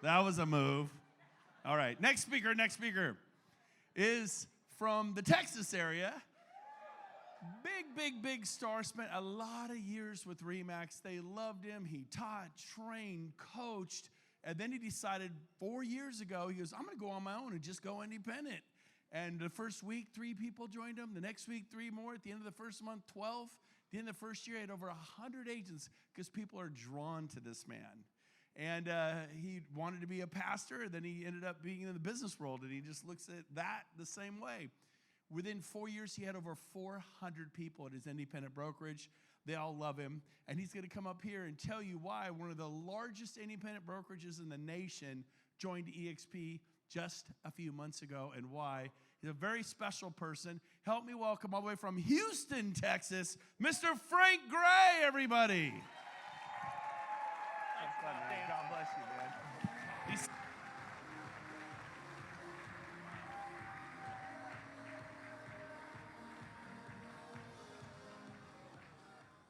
That was a move. All right, next speaker is from the Texas area. Big star, spent a lot of years with ReMax. They loved him. He taught, trained, coached, and then he decided 4 years ago, he goes, I'm going to go on my own and just go independent. And the first week, 3 people joined him. The next week, 3 more. At the end of the first month, 12. At the end of the first year, he had over 100 agents because people are drawn to this man. And he wanted to be a pastor, then he ended up being in the business world, and he just looks at that the same way. Within 4 years, he had over 400 people at his independent brokerage. They all love him, and he's going to come up here and tell you why one of the largest independent brokerages in the nation joined EXP just a few months ago, and why. He's a very special person. Help me welcome all the way from Houston, Texas, Mr. Frank Gray, everybody. God bless you, man.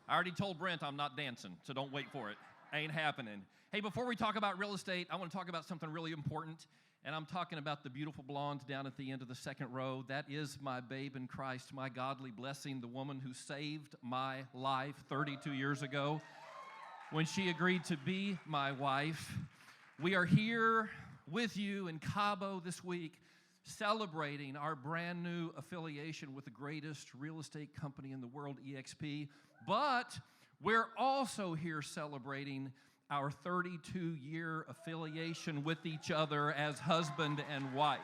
I already told Brent I'm not dancing, so don't wait for it. Ain't happening. Hey, before we talk about real estate, I want to talk about something really important, and I'm talking about the beautiful blonde down at the end of the second row. That is my babe in Christ, my godly blessing, the woman who saved my life 32 years ago when she agreed to be my wife. We are here with you in Cabo this week, celebrating our brand new affiliation with the greatest real estate company in the world, EXP. But we're also here celebrating our 32-year affiliation with each other as husband and wife.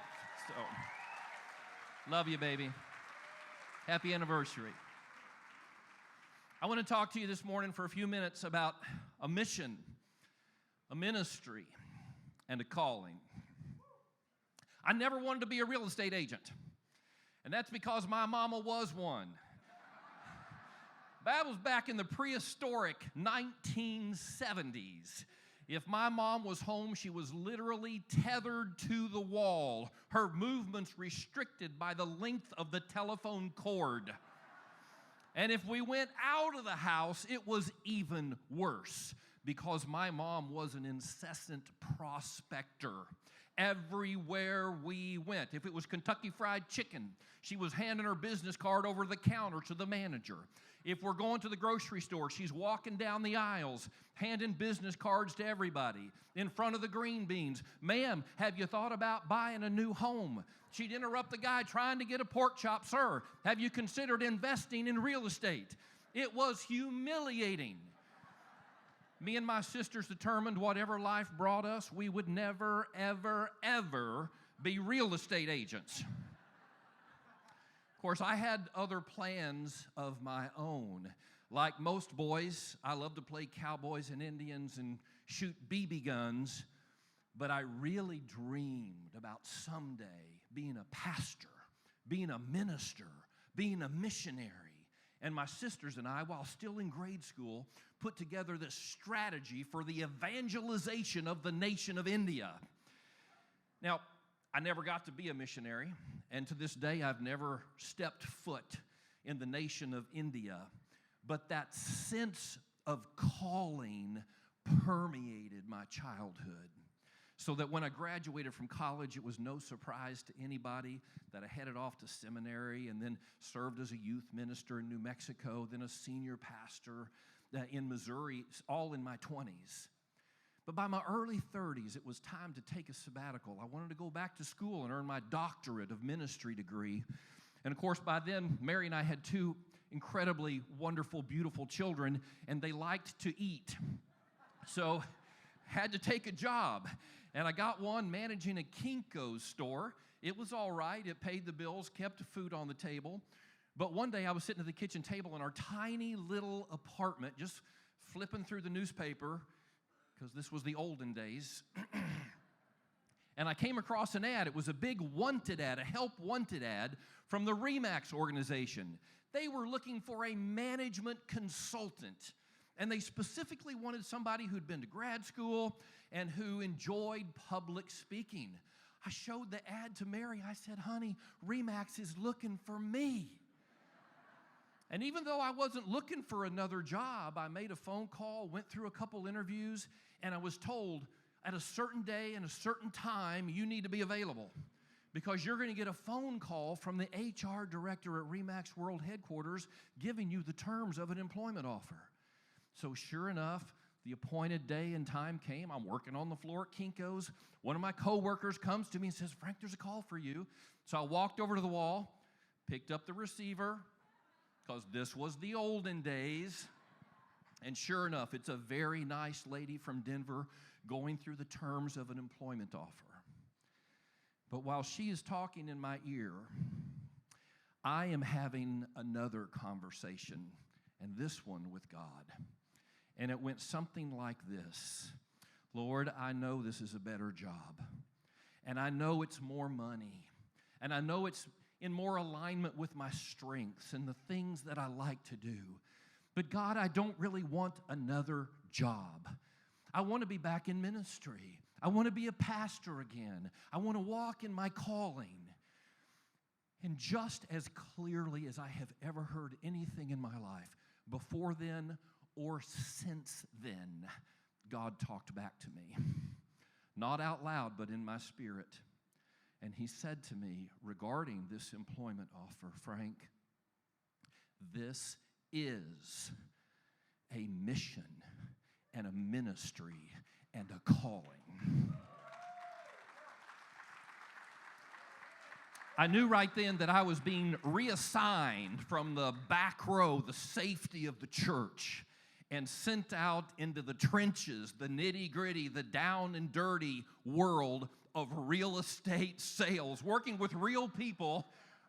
So, love you, baby. Happy anniversary. I want to talk to you this morning for a few minutes about a mission, a ministry, and a calling. I never wanted to be a real estate agent, and that's because my mama was one. That was back in the prehistoric 1970s. If my mom was home, she was literally tethered to the wall, her movements restricted by the length of the telephone cord. And if we went out of the house, it was even worse because my mom was an incessant prospector. Everywhere we went, if it was Kentucky Fried Chicken, she was handing her business card over the counter to the manager. If we're going to the grocery store, she's walking down the aisles, handing business cards to everybody in front of the green beans. Ma'am, have you thought about buying a new home? She'd interrupt the guy trying to get a pork chop. Sir, have you considered investing in real estate? It was humiliating. Me and my sisters determined whatever life brought us, we would never, ever be real estate agents. Of course, I had other plans of my own. Like most boys, I love to play cowboys and Indians and shoot BB guns, but I really dreamed about someday being a pastor, being a minister, being a missionary. And my sisters and I, while still in grade school, put together this strategy for the evangelization of the nation of India. Now, I never got to be a missionary, and to this day, I've never stepped foot in the nation of India. But that sense of calling permeated my childhood, so that when I graduated from college, it was no surprise to anybody that I headed off to seminary and then served as a youth minister in New Mexico, then a senior pastor in Missouri, all in my 20s. But by my early 30s, it was time to take a sabbatical. I wanted to go back to school and earn my doctorate of ministry degree. And of course, by then, Mary and I had 2 incredibly wonderful, beautiful children, and they liked to eat. So, had to take a job. And I got one managing a Kinko's store. It was all right. It paid the bills, kept food on the table. But one day I was sitting at the kitchen table in our tiny little apartment, just flipping through the newspaper, because this was the olden days. And I came across an ad. It was a big wanted ad, a help wanted ad from the ReMax organization. They were looking for a management consultant. And they specifically wanted somebody who'd been to grad school and who enjoyed public speaking. I showed the ad to Mary. I said, honey, ReMax is looking for me. And even though I wasn't looking for another job, I made a phone call, went through a couple interviews, and I was told, at a certain day and a certain time, you need to be available because you're going to get a phone call from the HR director at ReMax World Headquarters giving you the terms of an employment offer. So sure enough, the appointed day and time came. I'm working on the floor at Kinko's. One of my coworkers comes to me and says, Frank, there's a call for you. So I walked over to the wall, picked up the receiver, because this was the olden days. And sure enough, it's a very nice lady from Denver going through the terms of an employment offer. But while she is talking in my ear, I am having another conversation, and this one with God. And it went something like this. Lord, I know this is a better job, and I know it's more money, and I know it's in more alignment with my strengths and the things that I like to do. But God, I don't really want another job. I want to be back in ministry. I want to be a pastor again. I want to walk in my calling. And just as clearly as I have ever heard anything in my life, before then or since then, God talked back to me. Not out loud, but in my spirit. And he said to me regarding this employment offer, Frank, this is a mission and a ministry and a calling. I knew right then that I was being reassigned from the back row, the safety of the church, and sent out into the trenches, the nitty-gritty, the down and dirty world of real estate sales, working with real people,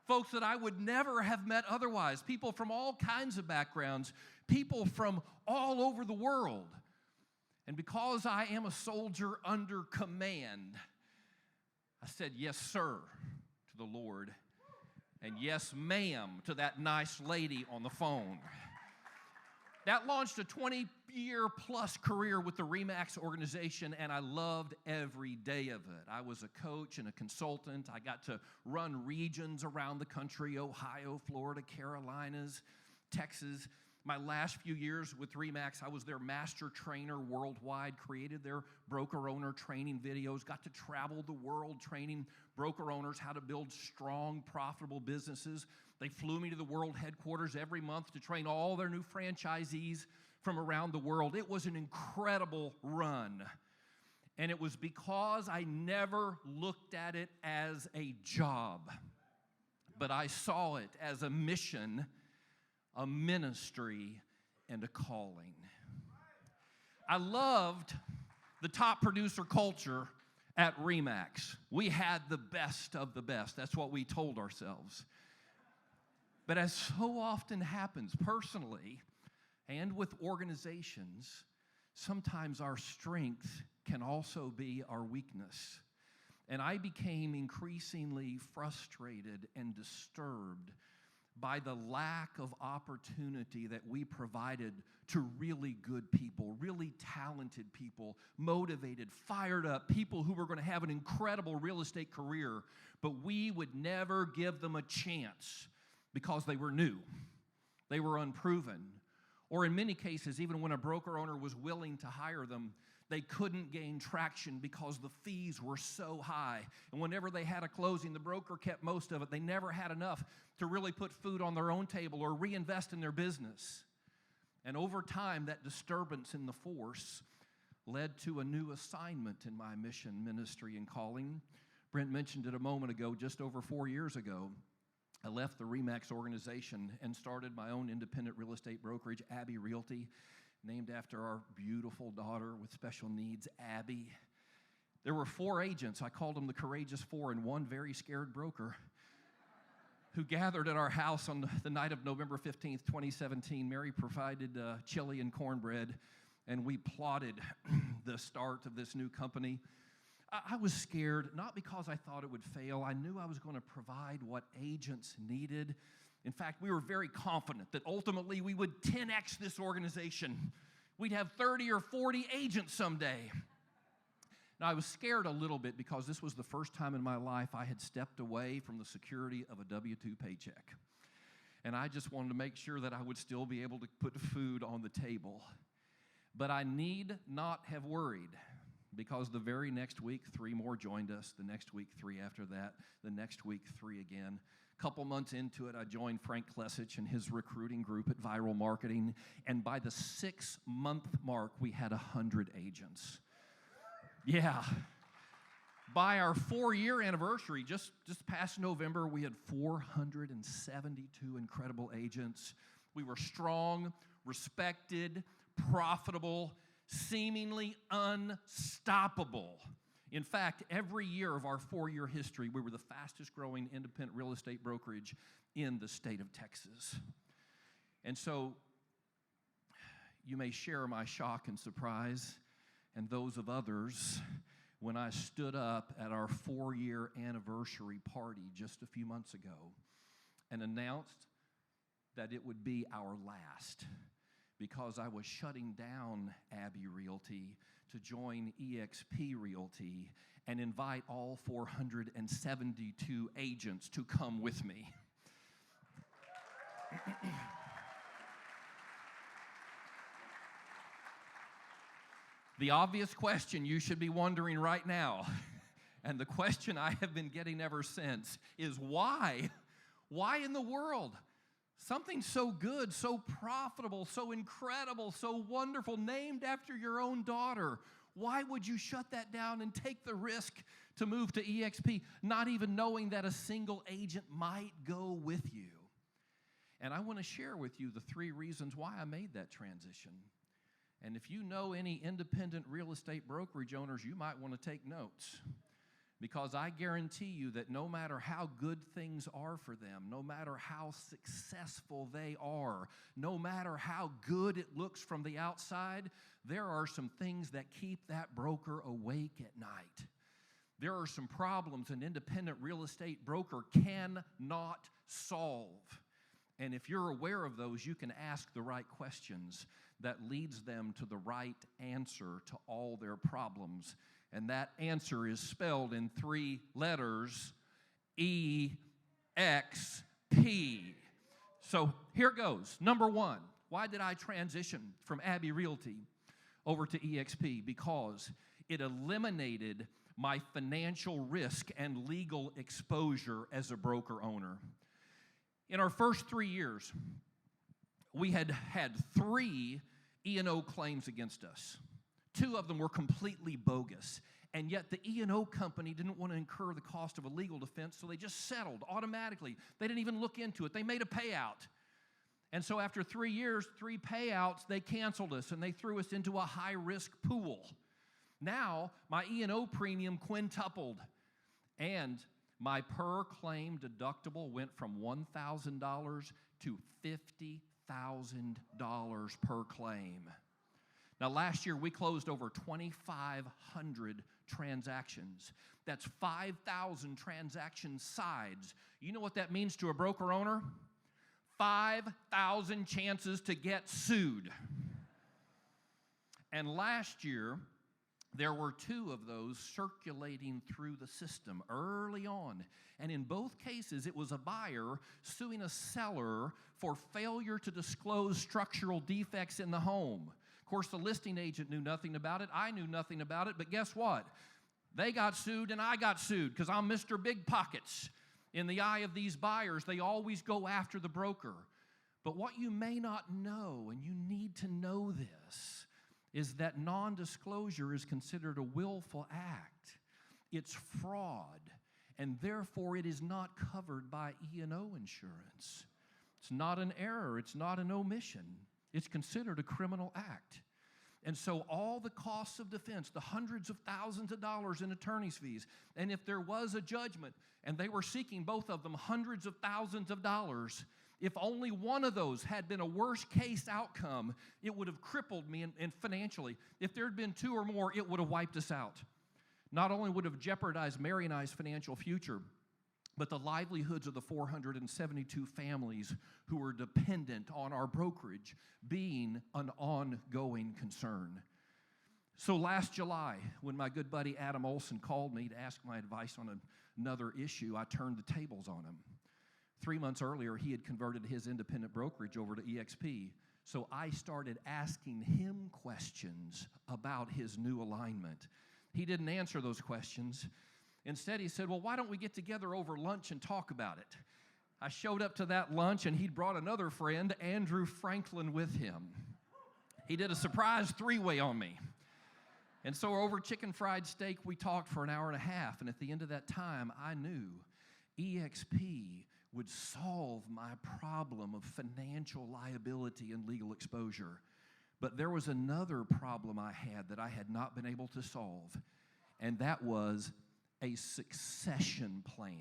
folks that I would never have met otherwise, people from all kinds of backgrounds, people from all over the world. And because I am a soldier under command, I said, yes, sir, to the Lord, and yes, ma'am, to that nice lady on the phone. That launched a 20-year-plus career with the ReMax organization, and I loved every day of it. I was a coach and a consultant. I got to run regions around the country, Ohio, Florida, Carolinas, Texas. My last few years with ReMax, I was their master trainer worldwide, created their broker-owner training videos, got to travel the world training broker owners how to build strong, profitable businesses. They flew me to the world headquarters every month to train all their new franchisees from around the world. It was an incredible run. And it was because I never looked at it as a job, but I saw it as a mission, a ministry, and a calling. I loved the top producer culture at ReMax. We had the best of the best. That's what we told ourselves. But as so often happens personally and with organizations, sometimes our strength can also be our weakness. And I became increasingly frustrated and disturbed by the lack of opportunity that we provided to really good people, really talented people, motivated, fired up, people who were going to have an incredible real estate career, but we would never give them a chance because they were new, they were unproven, or in many cases, even when a broker owner was willing to hire them, they couldn't gain traction because the fees were so high. And whenever they had a closing, the broker kept most of it. They never had enough to really put food on their own table or reinvest in their business. And over time, that disturbance in the force led to a new assignment in my mission, ministry, and calling. Brent mentioned it a moment ago, just over 4 years ago. I left the ReMax organization and started my own independent real estate brokerage, Abby Realty, named after our beautiful daughter with special needs, Abby. There were 4 agents, I called them the Courageous Four, and one very scared broker who gathered at our house on the night of November 15th, 2017. Mary provided chili and cornbread, and we plotted the start of this new company. I was scared, not because I thought it would fail. I knew I was going to provide what agents needed. In fact, we were very confident that ultimately we would 10x this organization. We'd have 30 or 40 agents someday. Now, I was scared a little bit because this was the first time in my life I had stepped away from the security of a W-2 paycheck. And I just wanted to make sure that I would still be able to put food on the table. But I need not have worried because the very next week, 3 more joined us. The next week, 3 after that. The next week, 3 again. A couple months into it, I joined Frank Klesich and his recruiting group at Viral Marketing. And by the 6-month mark, we had 100 agents. Yeah. By our 4-year anniversary, just past November, we had 472 incredible agents. We were strong, respected, profitable, seemingly unstoppable. In fact, every year of our 4-year history, we were the fastest growing independent real estate brokerage in the state of Texas. And so you may share my shock and surprise and those of others when I stood up at our 4-year anniversary party just a few months ago and announced that it would be our last, because I was shutting down Abbey Realty to join eXp Realty and invite all 472 agents to come with me. The obvious question you should be wondering right now, and the question I have been getting ever since, is why? Why in the world? Something so good, so profitable, so incredible, so wonderful, named after your own daughter. Why would you shut that down and take the risk to move to eXp, not even knowing that a single agent might go with you? And I want to share with you the 3 reasons why I made that transition. And if you know any independent real estate brokerage owners, you might want to take notes. Because I guarantee you that no matter how good things are for them, no matter how successful they are, no matter how good it looks from the outside, there are some things that keep that broker awake at night. There are some problems an independent real estate broker cannot solve. And if you're aware of those, you can ask the right questions that leads them to the right answer to all their problems. And that answer is spelled in 3 letters, EXP. So here goes. Number 1, why did I transition from Abbey Realty over to eXp? Because it eliminated my financial risk and legal exposure as a broker owner. In our first 3 years, we had 3 E&O claims against us. 2 of them were completely bogus, and yet the E&O company didn't want to incur the cost of a legal defense, so they just settled automatically. They didn't even look into it. They made a payout. And so after 3 years, 3 payouts, they canceled us, and they threw us into a high-risk pool. Now, my E&O premium quintupled, and my per-claim deductible went from $1,000 to $50,000 per claim. Now, last year, we closed over 2,500 transactions. That's 5,000 transaction sides. You know what that means to a broker owner? 5,000 chances to get sued. And last year, there were 2 of those circulating through the system early on. And in both cases, it was a buyer suing a seller for failure to disclose structural defects in the home. Of course, the listing agent knew nothing about it. I knew nothing about it. But guess what? They got sued and I got sued because I'm Mr. Big Pockets. In the eye of these buyers, they always go after the broker. But what you may not know, and you need to know this, is that non-disclosure is considered a willful act. It's fraud, and therefore it is not covered by E&O insurance. It's not an error. It's not an omission. It's considered a criminal act. And so all the costs of defense, the hundreds of thousands of dollars in attorney's fees, and if there was a judgment, and they were seeking, both of them, hundreds of thousands of dollars, if only one of those had been a worst case outcome, it would have crippled me in financially. If there had been 2 or more, it would have wiped us out. Not only would it have jeopardized Mary and I's financial future, but the livelihoods of the 472 families who were dependent on our brokerage being an ongoing concern. So last July, when my good buddy Adam Olson called me to ask my advice on another issue, I turned the tables on him. 3 months earlier, he had converted his independent brokerage over to eXp. So I started asking him questions about his new alignment. He didn't answer those questions. Instead, he said, well, why don't we get together over lunch and talk about it? I showed up to that lunch, and he'd brought another friend, Andrew Franklin, with him. He did a surprise three-way on me. And so over chicken fried steak, we talked for an hour and a half, and at the end of that time, I knew EXP would solve my problem of financial liability and legal exposure. But there was another problem I had that I had not been able to solve, and that was a succession plan.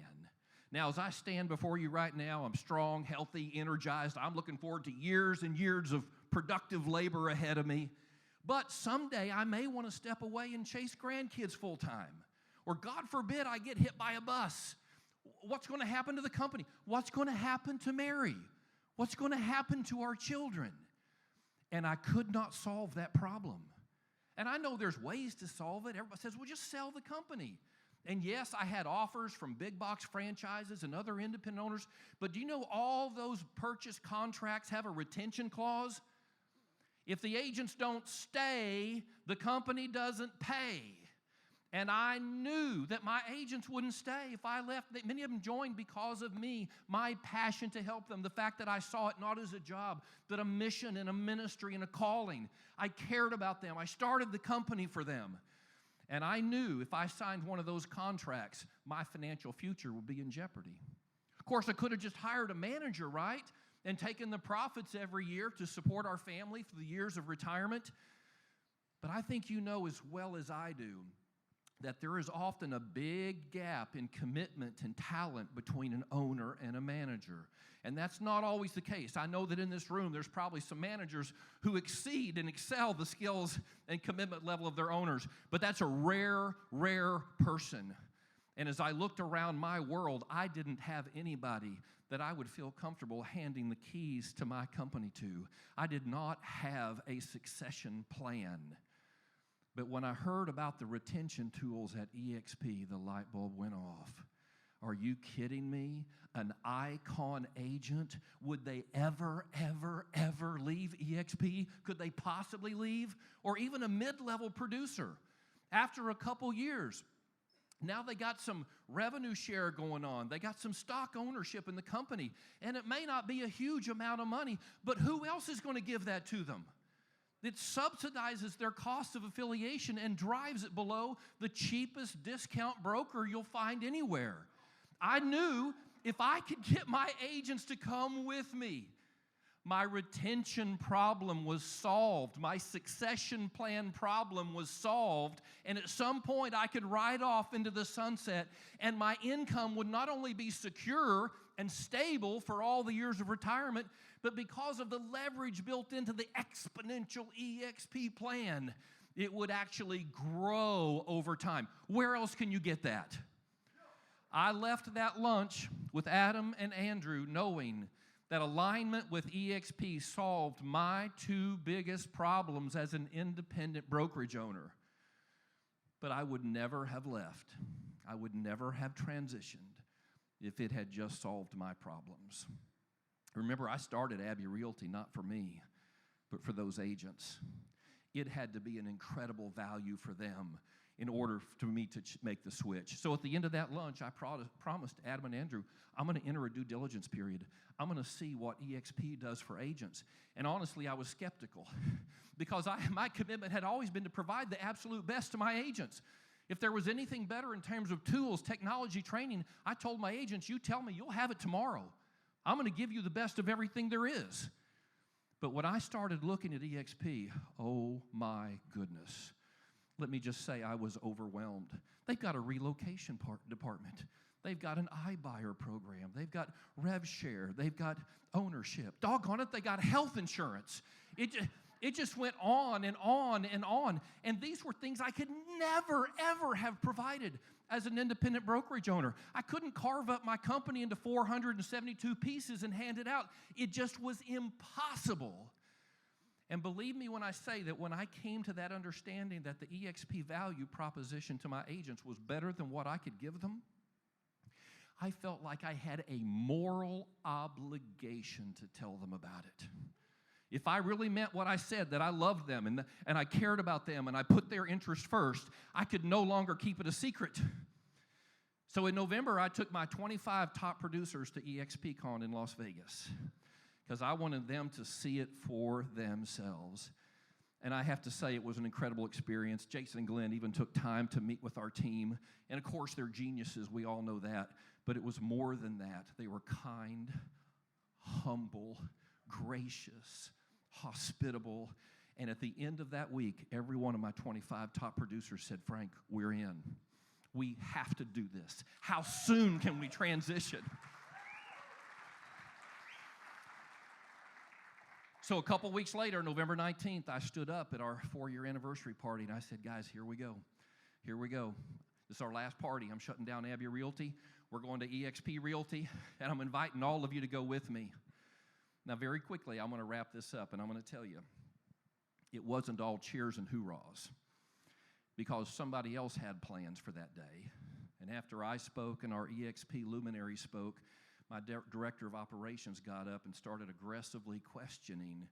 Now, as I stand before you right now, I'm strong, healthy, energized. I'm looking forward to years and years of productive labor ahead of me. But someday I may want to step away and chase grandkids full time. Or God forbid I get hit by a bus. What's going to happen to the company? What's going to happen to Mary? What's going to happen to our children? And I could not solve that problem. And I know there's ways to solve it. Everybody says, well, just sell the company. And yes, I had offers from big box franchises and other independent owners. But do you know all those purchase contracts have a retention clause? If the agents don't stay, the company doesn't pay. And I knew that my agents wouldn't stay if I left. Many of them joined because of me, my passion to help them, the fact that I saw it not as a job, but a mission and a ministry and a calling. I cared about them. I started the company for them. And I knew if I signed one of those contracts, my financial future would be in jeopardy. Of course, I could have just hired a manager, right? And taken the profits every year to support our family for the years of retirement. But I think you know as well as I do that there is often a big gap in commitment and talent between an owner and a manager. And that's not always the case. I know that in this room there's probably some managers who exceed and excel the skills and commitment level of their owners. But that's a rare, rare person. And as I looked around my world, I didn't have anybody that I would feel comfortable handing the keys to my company to. I did not have a succession plan. But when I heard about the retention tools at EXP, the light bulb went off. Are you kidding me? An icon agent? Would they ever, ever, ever leave EXP? Could they possibly leave? Or even a mid-level producer after a couple years. Now they got some revenue share going on. They got some stock ownership in the company. And it may not be a huge amount of money, but who else is going to give that to them? It subsidizes their cost of affiliation and drives it below the cheapest discount broker you'll find anywhere. I knew if I could get my agents to come with me, my retention problem was solved. My succession plan problem was solved. And at some point, I could ride off into the sunset, and my income would not only be secure and stable for all the years of retirement, but because of the leverage built into the exponential EXP plan, it would actually grow over time. Where else can you get that? I left that lunch with Adam and Andrew knowing that alignment with EXP solved my two biggest problems as an independent brokerage owner. But I would never have left. I would never have transitioned if it had just solved my problems. Remember, I started Abbey Realty not for me, but for those agents. It had to be an incredible value for them in order for me to make the switch. So at the end of that lunch, I promised Adam and Andrew, I'm going to enter a due diligence period. I'm going to see what EXP does for agents. And honestly, I was skeptical because my commitment had always been to provide the absolute best to my agents. If there was anything better in terms of tools, technology, training, I told my agents, you tell me, you'll have it tomorrow. I'm going to give you the best of everything there is. But when I started looking at EXP, oh my goodness. Let me just say I was overwhelmed. They've got a relocation department. They've got an iBuyer program. They've got rev share. They've got ownership. Doggone it, they got health insurance. It just went on and on and on. And these were things I could never, ever have provided as an independent brokerage owner. I couldn't carve up my company into 472 pieces and hand it out. It just was impossible. And believe me when I say that when I came to that understanding that the EXP value proposition to my agents was better than what I could give them, I felt like I had a moral obligation to tell them about it. if I really meant what I said, that I loved them and I cared about them and I put their interest first, I could no longer keep it a secret. So in November, I took my 25 top producers to EXPCon in Las Vegas because I wanted them to see it for themselves. And I have to say, it was an incredible experience. Jason and Glenn even took time to meet with our team. And of course, they're geniuses. We all know that. But it was more than that. They were kind, humble, gracious, hospitable. And at the end of that week, every one of my 25 top producers said, Frank, we're in. We have to do this. How soon can we transition? So a couple weeks later, November 19th, I stood up at our 4-year anniversary party, and I said, guys, here we go. Here we go. This is our last party. I'm shutting down Abbey Realty. We're going to EXP Realty, and I'm inviting all of you to go with me. Now, very quickly, I'm going to wrap this up, and I'm going to tell you, it wasn't all cheers and hoorahs, because somebody else had plans for that day. And after I spoke and our EXP luminary spoke, my director of operations got up and started aggressively questioning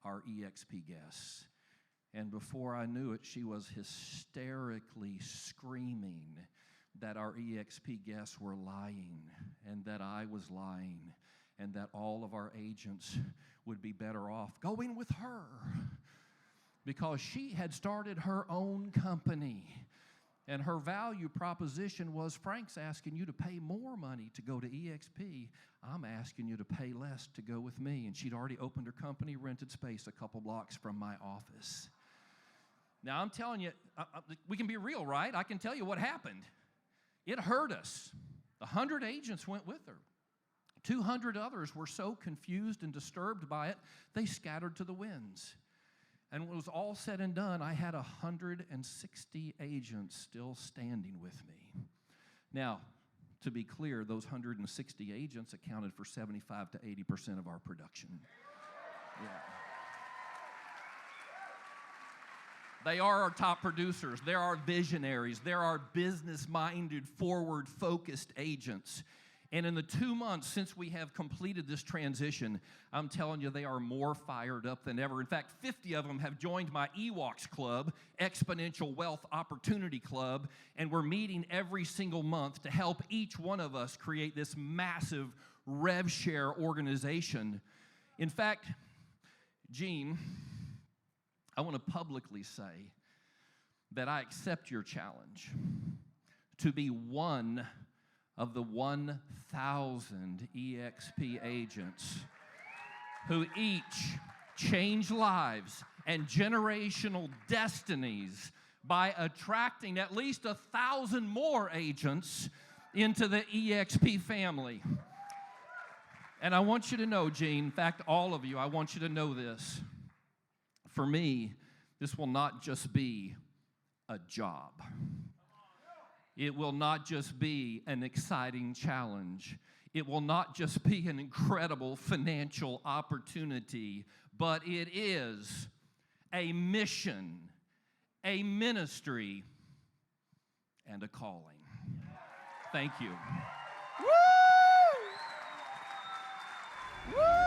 our EXP guests. And before I knew it, she was hysterically screaming that our EXP guests were lying and that I was lying and that all of our agents would be better off going with her because she had started her own company. And her value proposition was, Frank's asking you to pay more money to go to EXP. I'm asking you to pay less to go with me. And she'd already opened her company, rented space a couple blocks from my office. Now, I'm telling you, we can be real, right? I can tell you what happened. It hurt us. 100 agents went with her. 200 others were so confused and disturbed by it, they scattered to the winds. And when it was all said and done, I had 160 agents still standing with me. Now, to be clear, those 160 agents accounted for 75 to 80% of our production. Yeah. They are our top producers. They're our visionaries. They're our business-minded, forward-focused agents. And in the 2 months since we have completed this transition, I'm telling you, they are more fired up than ever. In fact, 50 of them have joined my EWOX club, Exponential Wealth Opportunity Club, and we're meeting every single month to help each one of us create this massive RevShare organization. In fact, Gene, I want to publicly say that I accept your challenge to be one of the 1,000 EXP agents who each change lives and generational destinies by attracting at least 1,000 more agents into the EXP family. And I want you to know, Gene, in fact, all of you, I want you to know this. For me, this will not just be a job. It will not just be an exciting challenge. It will not just be an incredible financial opportunity, but it is a mission, a ministry, and a calling. Thank you. Woo! Woo!